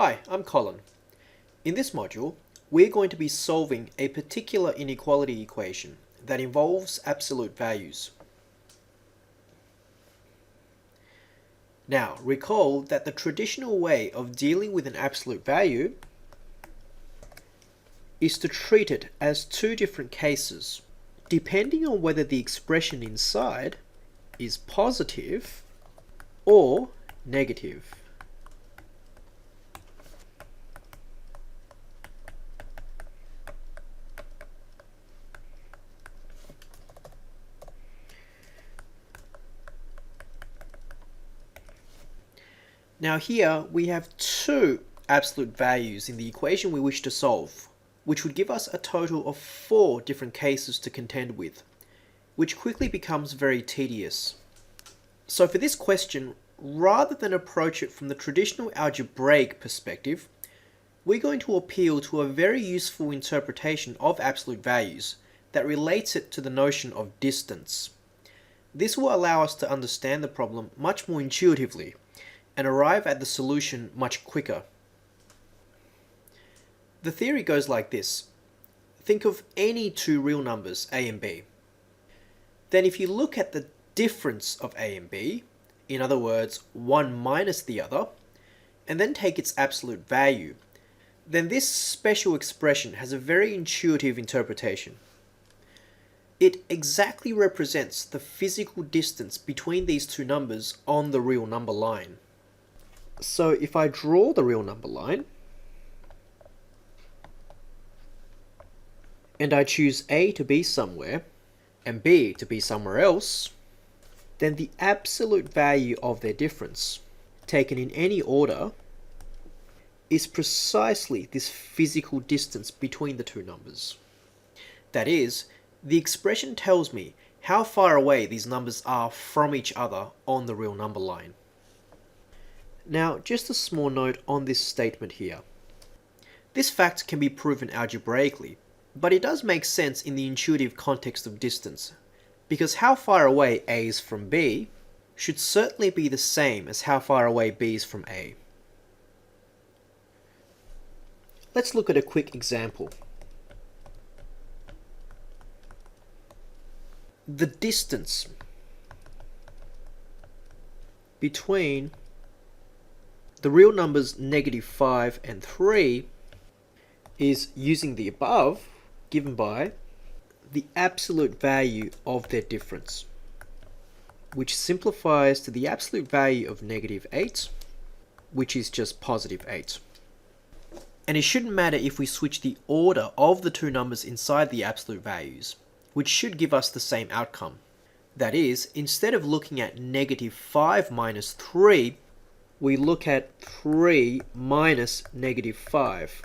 Hi, I'm Colin. In this module, we're going to be solving a particular inequality equation that involves absolute values. Now, recall that the traditional way of dealing with an absolute value is to treat it as two different cases, depending on whether the expression inside is positive or negative. Now here we have two absolute values in the equation we wish to solve, which would give us a total of 4 different cases to contend with, which quickly becomes very tedious. So for this question, rather than approach it from the traditional algebraic perspective, we're going to appeal to a very useful interpretation of absolute values that relates it to the notion of distance. This will allow us to understand the problem much more intuitively and arrive at the solution much quicker. The theory goes like this. Think of any two real numbers, a and b. Then if you look at the difference of a and b, in other words, one minus the other, and then take its absolute value, then this special expression has a very intuitive interpretation. It exactly represents the physical distance between these two numbers on the real number line. So if I draw the real number line, and I choose a to be somewhere, and b to be somewhere else, then the absolute value of their difference, taken in any order, is precisely this physical distance between the two numbers. That is, the expression tells me how far away these numbers are from each other on the real number line. Now, just a small note on this statement here. This fact can be proven algebraically, but it does make sense in the intuitive context of distance, because how far away A is from B should certainly be the same as how far away B is from A. Let's look at a quick example. The distance between the real numbers -5 and 3 is, using the above, given by the absolute value of their difference, which simplifies to the absolute value of -8, which is just +8. And it shouldn't matter if we switch the order of the two numbers inside the absolute values, which should give us the same outcome. That is, instead of looking at -5 minus 3, we look at 3 minus -5,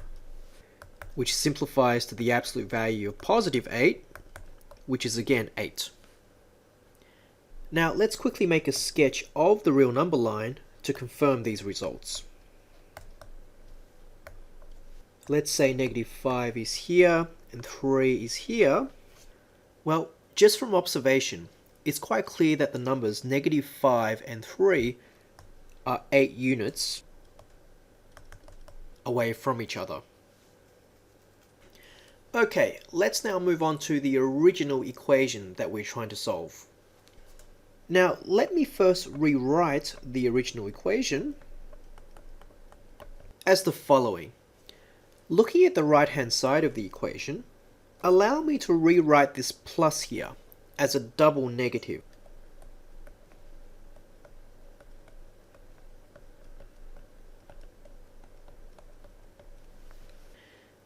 which simplifies to the absolute value of +8, which is again 8. Now let's quickly make a sketch of the real number line to confirm these results. Let's say -5 is here and 3 is here. Well, just from observation, it's quite clear that the numbers -5 and 3 are 8 units away from each other. Okay, let's now move on to the original equation that we're trying to solve. Now, let me first rewrite the original equation as the following. Looking at the right-hand side of the equation, allow me to rewrite this plus here as a double negative.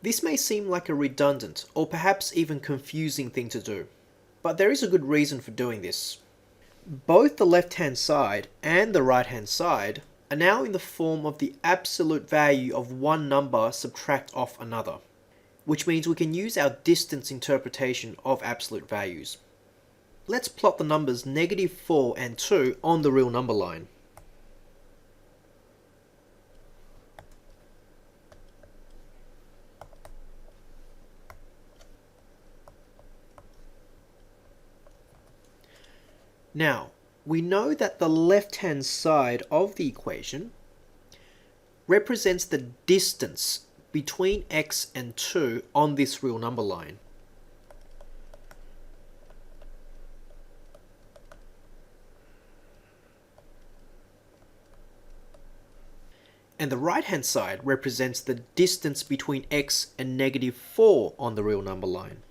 This may seem like a redundant or perhaps even confusing thing to do, but there is a good reason for doing this. Both the left-hand side and the right-hand side are now in the form of the absolute value of one number subtract off another, which means we can use our distance interpretation of absolute values. Let's plot the numbers -4 and 2 on the real number line. Now, we know that the left-hand side of the equation represents the distance between x and 2 on this real number line. And the right-hand side represents the distance between x and -4 on the real number line.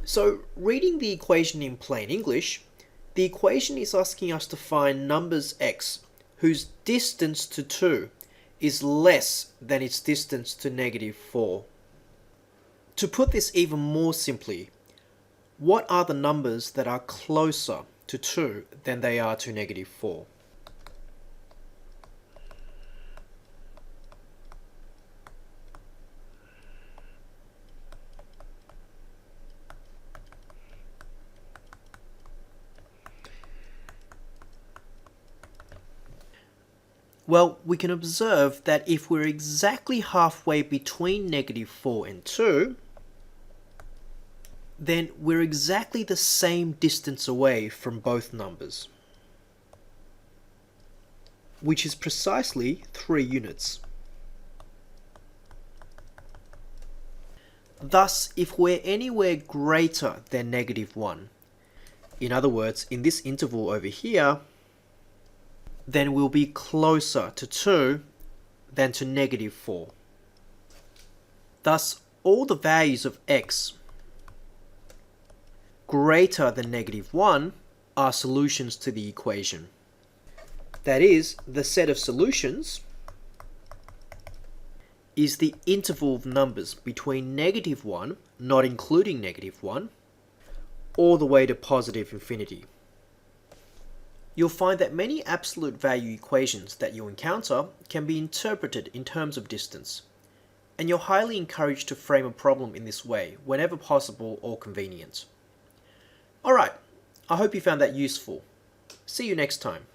So, reading the equation in plain English, the equation is asking us to find numbers x whose distance to 2 is less than its distance to -4. To put this even more simply, what are the numbers that are closer to 2 than they are to -4? Well, we can observe that if we're exactly halfway between -4 and 2, then we're exactly the same distance away from both numbers, which is precisely 3 units. Thus, if we're anywhere greater than -1, in other words, in this interval over here, then we'll be closer to 2 than to -4. Thus, all the values of x greater than -1 are solutions to the equation. That is, the set of solutions is the interval of numbers between -1, not including -1, all the way to positive infinity. You'll find that many absolute value equations that you encounter can be interpreted in terms of distance, and you're highly encouraged to frame a problem in this way whenever possible or convenient. Alright, I hope you found that useful. See you next time.